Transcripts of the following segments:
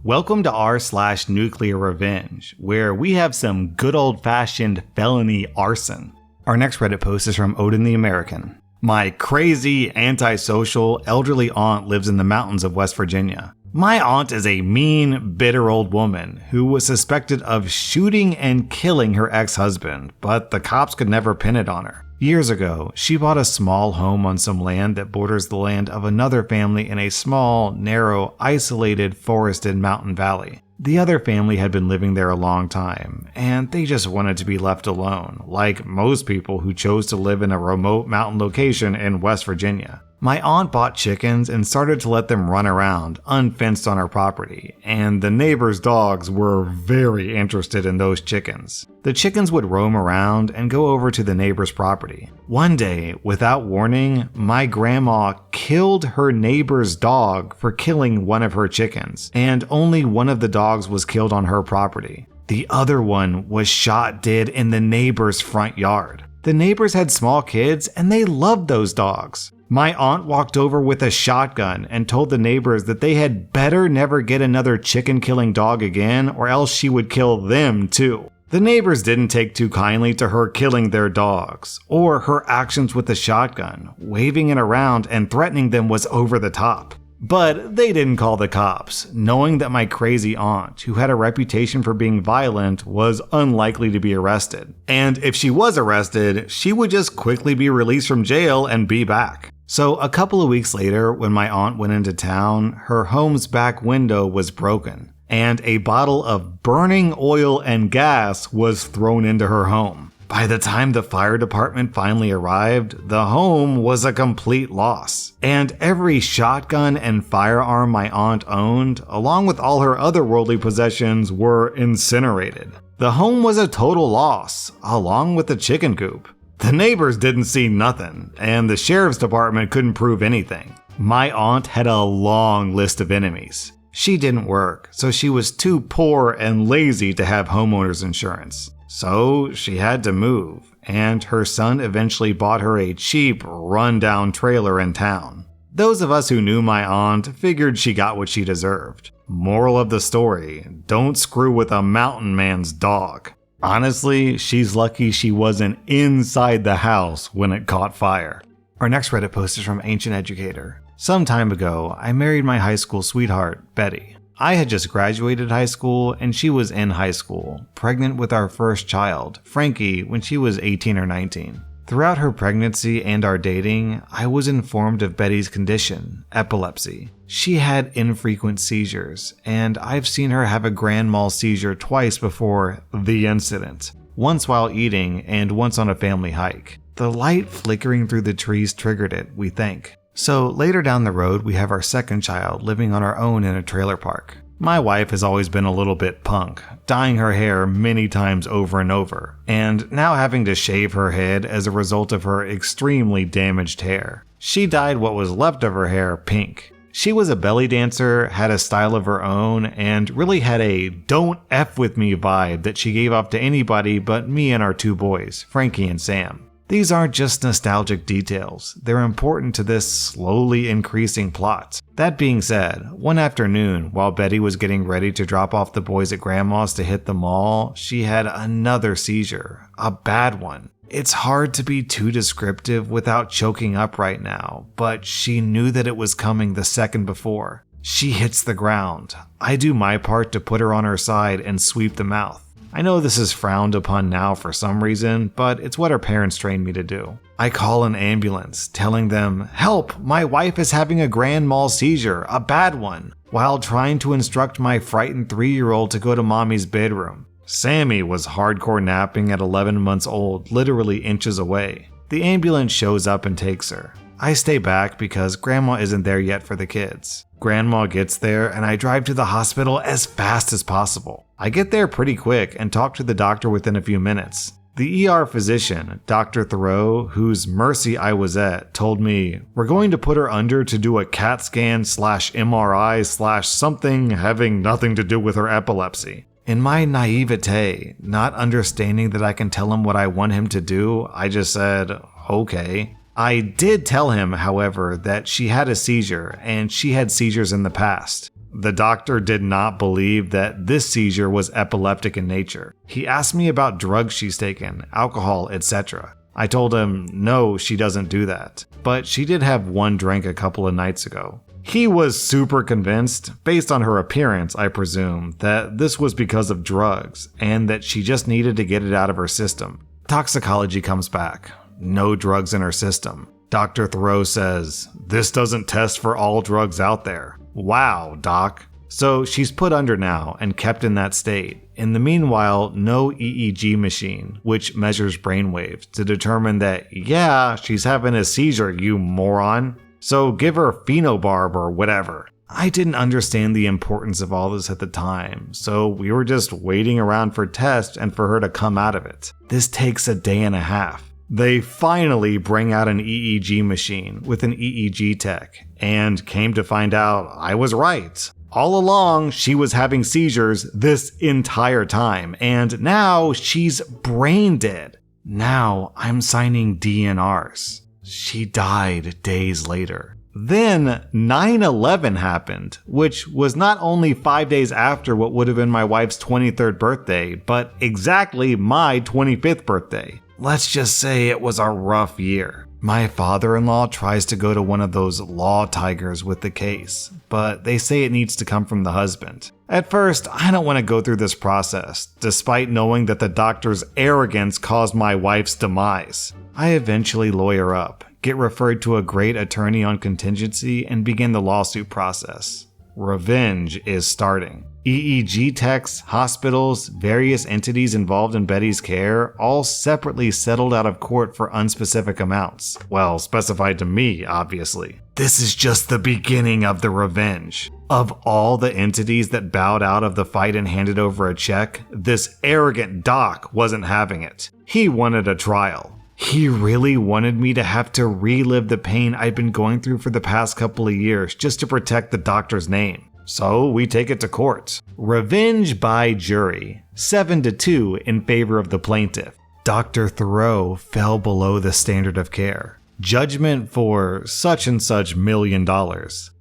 Welcome to r/Nuclearrevenge, where we have some good old-fashioned felony arson. Our next Reddit post is from Odin the American. My crazy, antisocial, elderly aunt lives in the mountains of West Virginia. My aunt is a mean, bitter old woman who was suspected of shooting and killing her ex-husband, but the cops could never pin it on her. Years ago, she bought a small home on some land that borders the land of another family in a small, narrow, isolated, forested mountain valley. The other family had been living there a long time, and they just wanted to be left alone, like most people who chose to live in a remote mountain location in West Virginia. My aunt bought chickens and started to let them run around, unfenced on her property, and the neighbors' dogs were very interested in those chickens. The chickens would roam around and go over to the neighbor's property. One day, without warning, my grandma killed her neighbor's dog for killing one of her chickens, and only one of the dogs was killed on her property. The other one was shot dead in the neighbor's front yard. The neighbors had small kids and they loved those dogs. My aunt walked over with a shotgun and told the neighbors that they had better never get another chicken-killing dog again or else she would kill them too. The neighbors didn't take too kindly to her killing their dogs, or her actions with the shotgun. Waving it around and threatening them was over the top. But they didn't call the cops, knowing that my crazy aunt, who had a reputation for being violent, was unlikely to be arrested. And if she was arrested, she would just quickly be released from jail and be back. So a couple of weeks later, when my aunt went into town, her home's back window was broken, and a bottle of burning oil and gas was thrown into her home. By the time the fire department finally arrived, the home was a complete loss, and every shotgun and firearm my aunt owned, along with all her other worldly possessions, were incinerated. The home was a total loss, along with the chicken coop. The neighbors didn't see nothing, and the sheriff's department couldn't prove anything. My aunt had a long list of enemies. She didn't work, so she was too poor and lazy to have homeowner's insurance. So she had to move, and her son eventually bought her a cheap, run-down trailer in town. Those of us who knew my aunt figured she got what she deserved. Moral of the story, don't screw with a mountain man's dog. Honestly, she's lucky she wasn't inside the house when it caught fire. Our next Reddit post is from Ancient Educator. Some time ago, I married my high school sweetheart, Betty. I had just graduated high school and she was in high school, pregnant with our first child, Frankie, when she was 18 or 19. Throughout her pregnancy and our dating, I was informed of Betty's condition, epilepsy. She had infrequent seizures, and I've seen her have a grand mal seizure twice before the incident. Once while eating, and once on a family hike. The light flickering through the trees triggered it, we think. So later down the road, we have our second child living on our own in a trailer park. My wife has always been a little bit punk, dyeing her hair many times over and over, and now having to shave her head as a result of her extremely damaged hair. She dyed what was left of her hair pink. She was a belly dancer, had a style of her own, and really had a don't F with me vibe that she gave off to anybody but me and our two boys, Frankie and Sam. These aren't just nostalgic details, they're important to this slowly increasing plot. That being said, one afternoon, while Betty was getting ready to drop off the boys at Grandma's to hit the mall, she had another seizure, a bad one. It's hard to be too descriptive without choking up right now, but she knew that it was coming the second before. She hits the ground. I do my part to put her on her side and sweep the mouth. I know this is frowned upon now for some reason, but it's what our parents trained me to do. I call an ambulance, telling them, "Help, my wife is having a grand mal seizure, a bad one," while trying to instruct my frightened 3-year-old to go to mommy's bedroom. Sammy was hardcore napping at 11 months old, literally inches away. The ambulance shows up and takes her. I stay back because Grandma isn't there yet for the kids. Grandma gets there and I drive to the hospital as fast as possible. I get there pretty quick and talk to the doctor within a few minutes. The ER physician, Dr. Thoreau, whose mercy I was at, told me, "We're going to put her under to do a CAT scan / MRI / something having nothing to do with her epilepsy." In my naivete, not understanding that I can tell him what I want him to do, I just said, okay. I did tell him, however, that she had a seizure and she had seizures in the past. The doctor did not believe that this seizure was epileptic in nature. He asked me about drugs she's taken, alcohol, etc. I told him, no, she doesn't do that. But she did have one drink a couple of nights ago. He was super convinced, based on her appearance, I presume, that this was because of drugs, and that she just needed to get it out of her system. Toxicology comes back. No drugs in her system. Dr. Thoreau says, this doesn't test for all drugs out there. Wow, doc. So she's put under now and kept in that state. In the meanwhile, no EEG machine, which measures brainwaves, to determine that, yeah, she's having a seizure, you moron. So give her phenobarb or whatever. I didn't understand the importance of all this at the time, so we were just waiting around for tests and for her to come out of it. This takes a day and a half. They finally bring out an EEG machine with an EEG tech, and came to find out I was right. All along, she was having seizures this entire time, and now she's brain dead. Now I'm signing DNRs. She died days later. Then 9/11 happened, which was not only 5 days after what would have been my wife's 23rd birthday, but exactly my 25th birthday. Let's just say it was a rough year. My father-in-law tries to go to one of those law tigers with the case, but they say it needs to come from the husband. At first, I don't want to go through this process, despite knowing that the doctor's arrogance caused my wife's demise. I eventually lawyer up, get referred to a great attorney on contingency, and begin the lawsuit process. Revenge is starting. EEG techs, hospitals, various entities involved in Betty's care, all separately settled out of court for unspecific amounts. Well, specified to me, obviously. This is just the beginning of the revenge. Of all the entities that bowed out of the fight and handed over a check, this arrogant doc wasn't having it. He wanted a trial. He really wanted me to have to relive the pain I'd been going through for the past couple of years just to protect the doctor's name. So we take it to court. Revenge by jury, 7-2 in favor of the plaintiff. Dr. Thoreau fell below the standard of care. Judgment for such and such $1 million.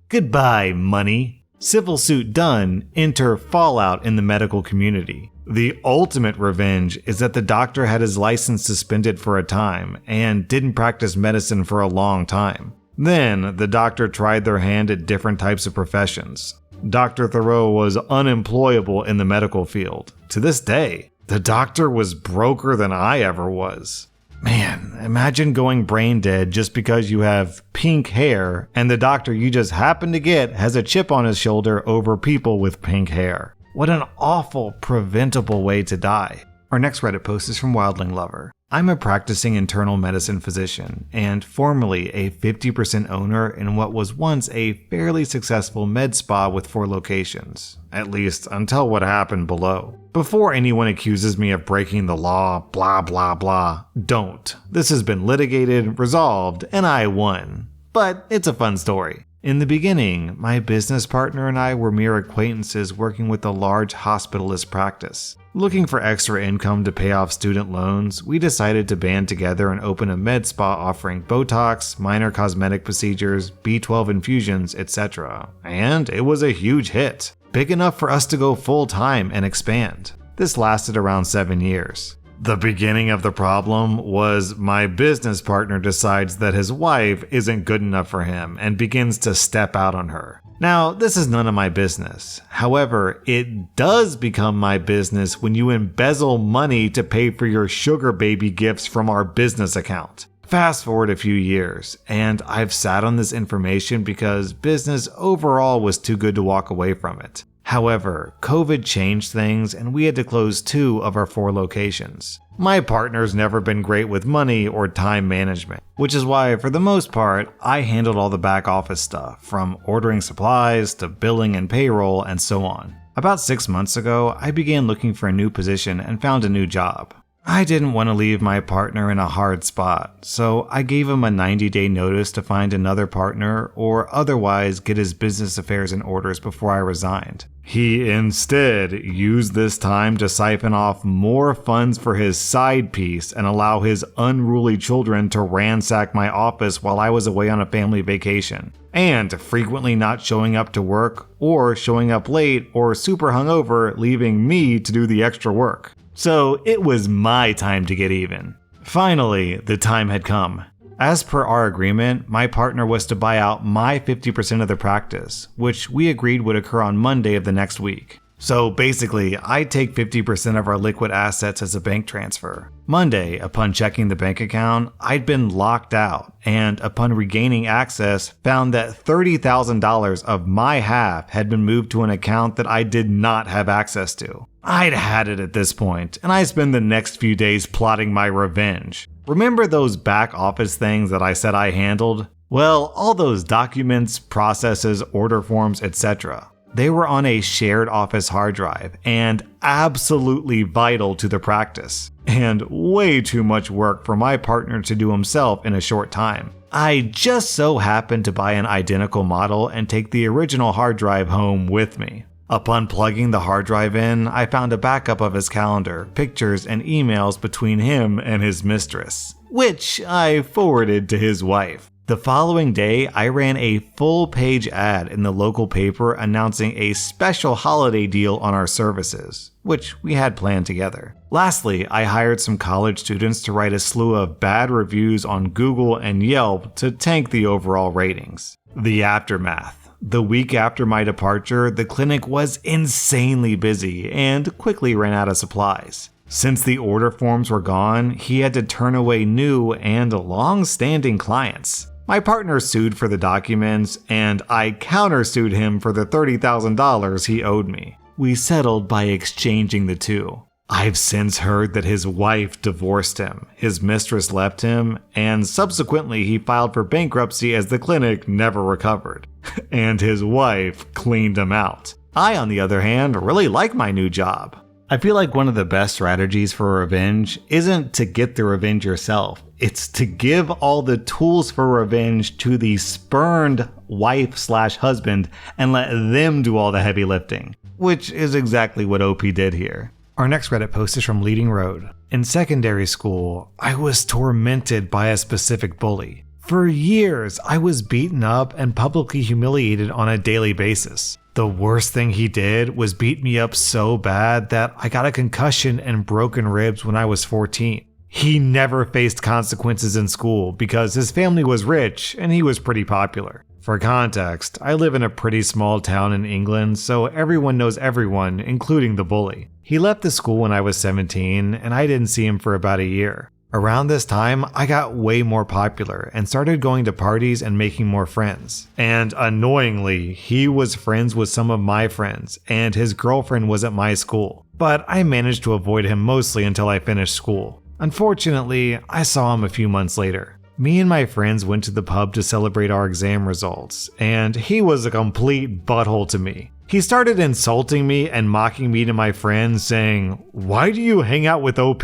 Goodbye, money. Civil suit done, enter fallout in the medical community. The ultimate revenge is that the doctor had his license suspended for a time and didn't practice medicine for a long time. Then, the doctor tried their hand at different types of professions. Dr. Thoreau was unemployable in the medical field. To this day, the doctor was broker than I ever was. Man, imagine going brain dead just because you have pink hair and the doctor you just happen to get has a chip on his shoulder over people with pink hair. What an awful, preventable way to die. Our next Reddit post is from Wildling Lover. I'm a practicing internal medicine physician and formerly a 50% owner in what was once a fairly successful med spa with 4 locations, at least until what happened below. Before anyone accuses me of breaking the law, blah blah blah, don't. This has been litigated, resolved, and I won. But it's a fun story. In the beginning, my business partner and I were mere acquaintances working with a large hospitalist practice. Looking for extra income to pay off student loans, we decided to band together and open a med spa offering Botox, minor cosmetic procedures, B12 infusions, etc. And it was a huge hit, big enough for us to go full time and expand. This lasted around 7 years. The beginning of the problem was my business partner decides that his wife isn't good enough for him and begins to step out on her. Now, this is none of my business. However, it does become my business when you embezzle money to pay for your sugar baby gifts from our business account. Fast forward a few years, and I've sat on this information because business overall was too good to walk away from it. However, COVID changed things and we had to close 2 of our 4 locations. My partner's never been great with money or time management, which is why, for the most part, I handled all the back office stuff, from ordering supplies to billing and payroll and so on. About 6 months ago, I began looking for a new position and found a new job. I didn't want to leave my partner in a hard spot, so I gave him a 90-day notice to find another partner or otherwise get his business affairs in orders before I resigned. He instead used this time to siphon off more funds for his side piece and allow his unruly children to ransack my office while I was away on a family vacation, and frequently not showing up to work or showing up late or super hungover, leaving me to do the extra work. So it was my time to get even. Finally, the time had come. As per our agreement, my partner was to buy out my 50% of the practice, which we agreed would occur on Monday of the next week. So basically, I'd take 50% of our liquid assets as a bank transfer. Monday, upon checking the bank account, I'd been locked out, and upon regaining access, found that $30,000 of my half had been moved to an account that I did not have access to. I'd had it at this point, and I spent the next few days plotting my revenge. Remember those back office things that I said I handled? Well, all those documents, processes, order forms, etc. They were on a shared office hard drive and absolutely vital to the practice, and way too much work for my partner to do himself in a short time. I just so happened to buy an identical model and take the original hard drive home with me. Upon plugging the hard drive in, I found a backup of his calendar, pictures, and emails between him and his mistress, which I forwarded to his wife. The following day, I ran a full-page ad in the local paper announcing a special holiday deal on our services, which we had planned together. Lastly, I hired some college students to write a slew of bad reviews on Google and Yelp to tank the overall ratings. The aftermath. The week after my departure, the clinic was insanely busy and quickly ran out of supplies. Since the order forms were gone, he had to turn away new and long-standing clients. My partner sued for the documents, and I countersued him for the $30,000 he owed me. We settled by exchanging the two. I've since heard that his wife divorced him, his mistress left him, and subsequently he filed for bankruptcy as the clinic never recovered. And his wife cleaned him out. I, on the other hand, really like my new job. I feel like one of the best strategies for revenge isn't to get the revenge yourself. It's to give all the tools for revenge to the spurned wife/husband and let them do all the heavy lifting, which is exactly what OP did here. Our next Reddit post is from Leading Road. In secondary school, I was tormented by a specific bully. For years, I was beaten up and publicly humiliated on a daily basis. The worst thing he did was beat me up so bad that I got a concussion and broken ribs when I was 14. He never faced consequences in school because his family was rich and he was pretty popular. For context, I live in a pretty small town in England, so everyone knows everyone, including the bully. He left the school when I was 17, and I didn't see him for about a year. Around this time, I got way more popular and started going to parties and making more friends. And annoyingly, he was friends with some of my friends, and his girlfriend was at my school. But I managed to avoid him mostly until I finished school. Unfortunately, I saw him a few months later. Me and my friends went to the pub to celebrate our exam results, and he was a complete butthole to me. He started insulting me and mocking me to my friends, saying, "Why do you hang out with OP?"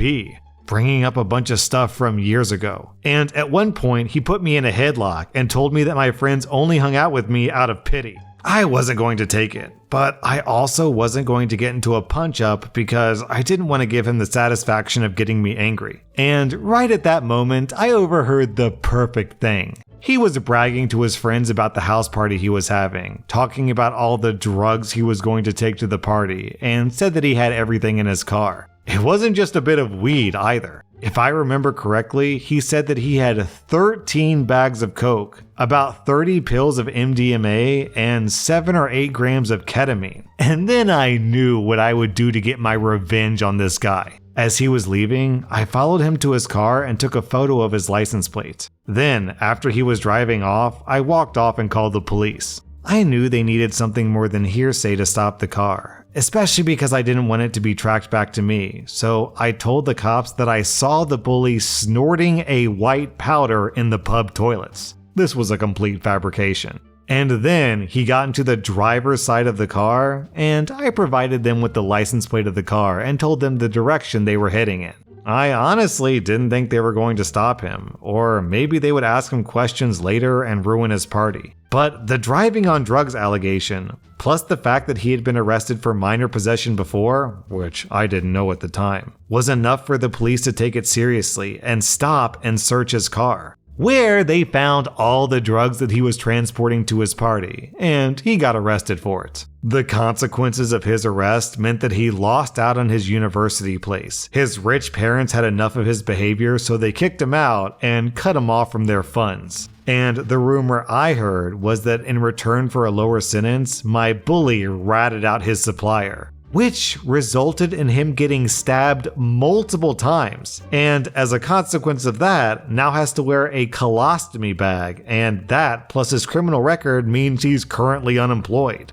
Bringing up a bunch of stuff from years ago. And at one point, he put me in a headlock and told me that my friends only hung out with me out of pity. I wasn't going to take it, but I also wasn't going to get into a punch-up because I didn't want to give him the satisfaction of getting me angry. And right at that moment, I overheard the perfect thing. He was bragging to his friends about the house party he was having, talking about all the drugs he was going to take to the party, and said that he had everything in his car. It wasn't just a bit of weed either. If I remember correctly, he said that he had 13 bags of coke, about 30 pills of MDMA, and 7 or 8 grams of ketamine. And then I knew what I would do to get my revenge on this guy. As he was leaving, I followed him to his car and took a photo of his license plate. Then, after he was driving off, I walked off and called the police. I knew they needed something more than hearsay to stop the car, especially because I didn't want it to be tracked back to me, so I told the cops that I saw the bully snorting a white powder in the pub toilets. This was a complete fabrication. And then he got into the driver's side of the car, and I provided them with the license plate of the car and told them the direction they were heading in. I honestly didn't think they were going to stop him, or maybe they would ask him questions later and ruin his party. But the driving on drugs allegation, plus the fact that he had been arrested for minor possession before, which I didn't know at the time, was enough for the police to take it seriously and stop and search his car, where they found all the drugs that he was transporting to his party, and he got arrested for it. The consequences of his arrest meant that he lost out on his university place. His rich parents had enough of his behavior, so they kicked him out and cut him off from their funds. And the rumor I heard was that in return for a lower sentence, my bully ratted out his supplier, which resulted in him getting stabbed multiple times, and as a consequence of that, now has to wear a colostomy bag, and that plus his criminal record means he's currently unemployed.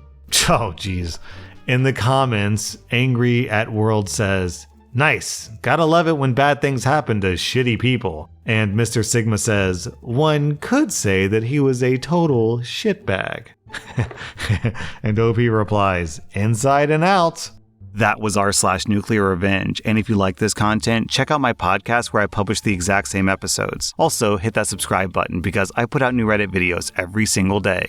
Oh geez. In the comments, Angry at World says, "Nice, gotta love it when bad things happen to shitty people." And Mr. Sigma says, "One could say that he was a total shitbag." And OP replies, "Inside and out." That was r/Nuclearrevenge, and if you like this content, check out my podcast where I publish the exact same episodes. Also, hit that subscribe button because I put out new Reddit videos every single day.